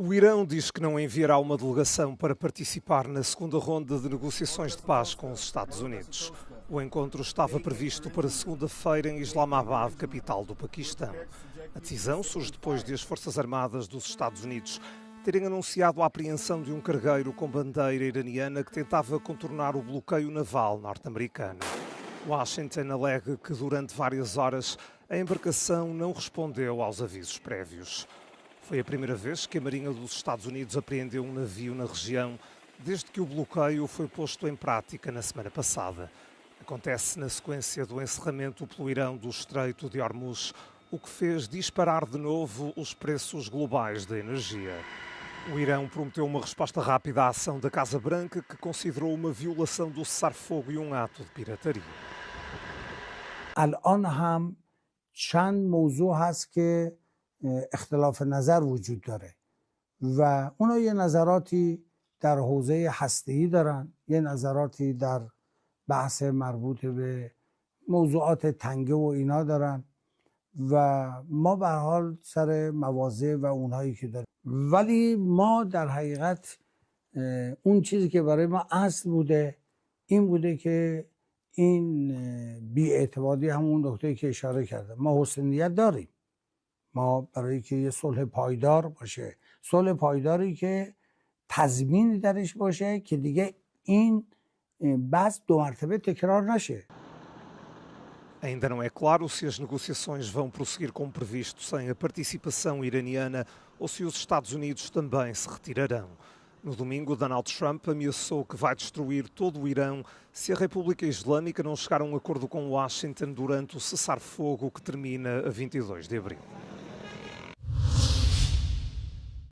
O Irão diz que não enviará uma delegação para participar na segunda ronda de negociações de paz com os Estados Unidos. O encontro estava previsto para segunda-feira em Islamabad, capital do Paquistão. A decisão surge depois de as Forças Armadas dos Estados Unidos terem anunciado a apreensão de um cargueiro com bandeira iraniana que tentava contornar o bloqueio naval norte-americano. Washington alega que durante várias horas a embarcação não respondeu aos avisos prévios. Foi a primeira vez que a Marinha dos Estados Unidos apreendeu um navio na região desde que o bloqueio foi posto em prática na semana passada. Acontece na sequência do encerramento pelo Irão do Estreito de Hormuz, o que fez disparar de novo os preços globais da energia. O Irão prometeu uma resposta rápida à ação da Casa Branca, que considerou uma violação do cessar-fogo e um ato de pirataria. الان هم چند موضوع هست که اختلاف نظر وجود داره و اونا یه نظراتی در حوزه هسته‌ای دارن، یه نظراتی در بحث مربوط به موضوعات تنگه و اینا دارن و ما به هر حال سر مواضع و اونهایی که داریم، ولی ما در حقیقت اون چیزی که برای ما اصل بوده این بوده که این بی‌اعتمادی همون نکته‌ای که اشاره کردم، ما حسن نیت داریم، ما برای که یه صلح پایدار باشه، صلح پایداری که تضمینی درش باشه که دیگه این بحث دو مرتبه تکرار نشه. Ainda não é claro se as negociações vão prosseguir como previsto sem a participação iraniana ou se os Estados Unidos também se retirarão. No domingo, Donald Trump ameaçou que vai destruir todo o Irão se a República Islâmica não chegar a um acordo com Washington durante o cessar-fogo que termina a 22 de abril.